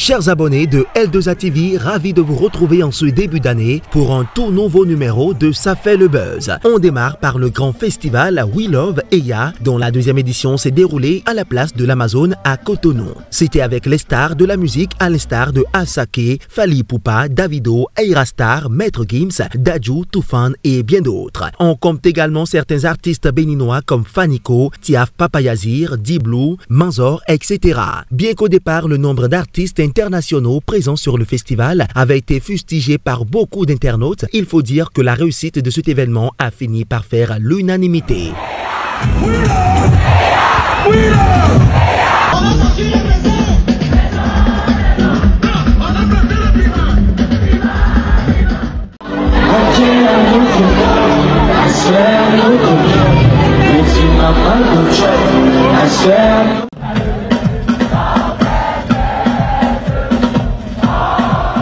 Chers abonnés de L2A TV, ravi de vous retrouver en ce début d'année pour un tout nouveau numéro de Ça fait le buzz. On démarre par le grand festival We Love Eya, dont la deuxième édition s'est déroulée à la place de l'Amazone à Cotonou. C'était avec les stars de la musique à l'instar de Asake, Fally Ipupa, Davido, Ayrastar, Maître Gims, Dadju, Toufan et bien d'autres. On compte également certains artistes béninois comme Fanico, Tiaf Papayazir, Diblu, Manzor, etc. Bien qu'au départ le nombre d'artistes internationaux présents sur le festival avait été fustigé par beaucoup d'internautes, il faut dire que la réussite de cet événement a fini par faire l'unanimité.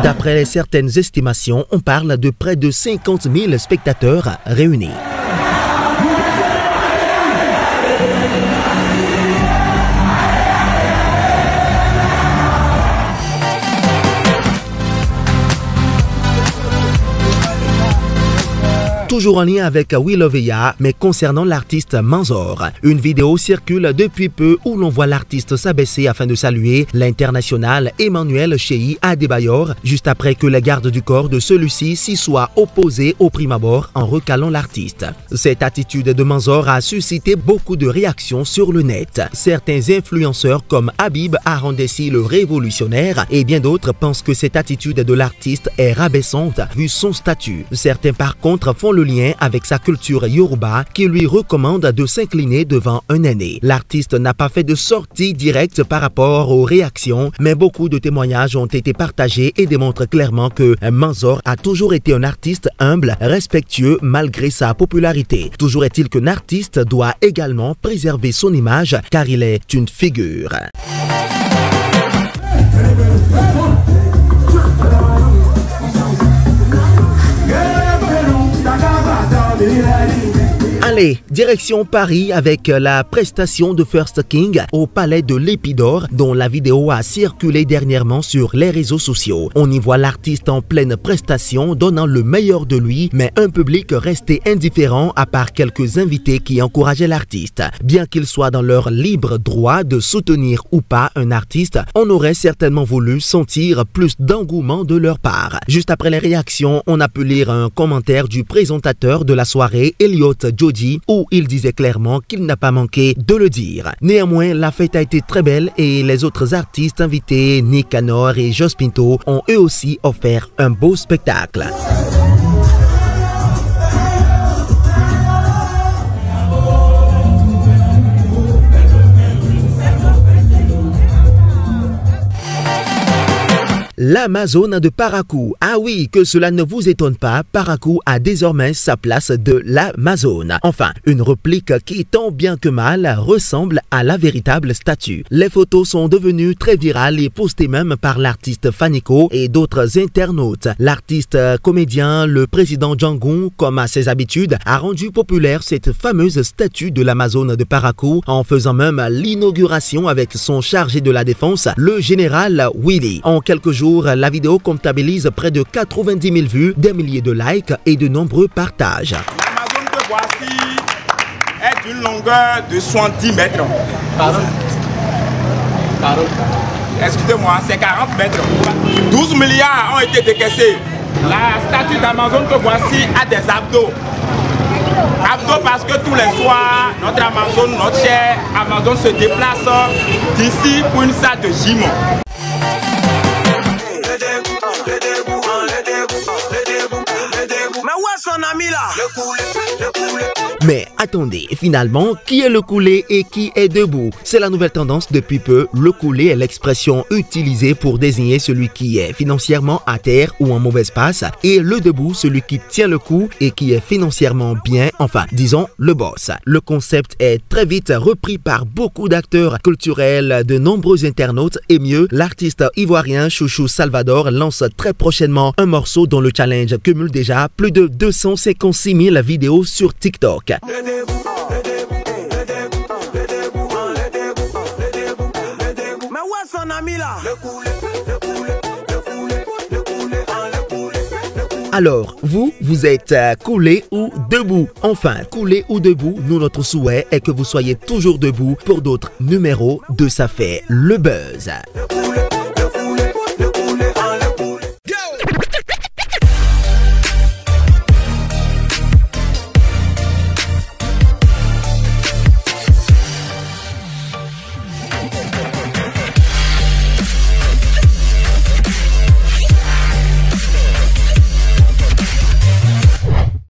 D'après certaines estimations, on parle de près de 50 000 spectateurs réunis. Toujours en lien avec We Love Eya, mais concernant l'artiste Manzor. Une vidéo circule depuis peu où l'on voit l'artiste s'abaisser afin de saluer l'international Emmanuel Cheyi Adebayor, juste après que les gardes du corps de celui-ci s'y soient opposés au prime abord en recalant l'artiste. Cette attitude de Manzor a suscité beaucoup de réactions sur le net. Certains influenceurs comme Habib Arandessi le révolutionnaire et bien d'autres pensent que cette attitude de l'artiste est rabaissante vu son statut. Certains par contre font le lien avec sa culture yoruba qui lui recommande de s'incliner devant un aîné. L'artiste n'a pas fait de sortie directe par rapport aux réactions, mais beaucoup de témoignages ont été partagés et démontrent clairement que Manzor a toujours été un artiste humble, respectueux malgré sa popularité. Toujours est-il qu'un artiste doit également préserver son image car il est une figure. Allez, direction Paris avec la prestation de First King au palais de l'Épidore dont la vidéo a circulé dernièrement sur les réseaux sociaux. On y voit l'artiste en pleine prestation donnant le meilleur de lui, mais un public resté indifférent à part quelques invités qui encourageaient l'artiste. Bien qu'ils soient dans leur libre droit de soutenir ou pas un artiste, on aurait certainement voulu sentir plus d'engouement de leur part. Juste après les réactions, on a pu lire un commentaire du présentateur de la soirée, Elliot Joji, où il disait clairement qu'il n'a pas manqué de le dire. Néanmoins, la fête a été très belle et les autres artistes invités, Nick Canor et Jos Pinto, ont eux aussi offert un beau spectacle. L'Amazone de Parakou. Ah oui, que cela ne vous étonne pas, Parakou a désormais sa place de l'Amazone. Enfin, une réplique qui, tant bien que mal, ressemble à la véritable statue. Les photos sont devenues très virales et postées même par l'artiste Fanico et d'autres internautes. L'artiste comédien, le président Django, comme à ses habitudes, a rendu populaire cette fameuse statue de l'Amazone de Parakou en faisant même l'inauguration avec son chargé de la défense, le général Willy. En quelques jours, la vidéo comptabilise près de 90 000 vues, des milliers de likes et de nombreux partages. L'Amazone que voici est d'une longueur de 70 mètres. Pardon? Excusez-moi, c'est 40 mètres. 12 milliards ont été décaissés. La statue d'Amazone que voici a des abdos. Abdos parce que tous les soirs, notre Amazone, notre cher Amazone se déplace d'ici pour une salle de gym. Mais attendez, finalement, qui est le coulé et qui est debout? C'est la nouvelle tendance depuis peu. Le coulé est l'expression utilisée pour désigner celui qui est financièrement à terre ou en mauvaise passe, et le debout, celui qui tient le coup et qui est financièrement bien, enfin, disons, le boss. Le concept est très vite repris par beaucoup d'acteurs culturels, de nombreux internautes, et mieux, l'artiste ivoirien Chouchou Salvador lance très prochainement un morceau dont le challenge cumule déjà plus de 256 000 vidéos sur TikTok. Mais où est son ami là? Alors, vous êtes coulé ou debout? Enfin, coulé ou debout, nous, notre souhait est que vous soyez toujours debout pour d'autres numéros de Ça fait le buzz.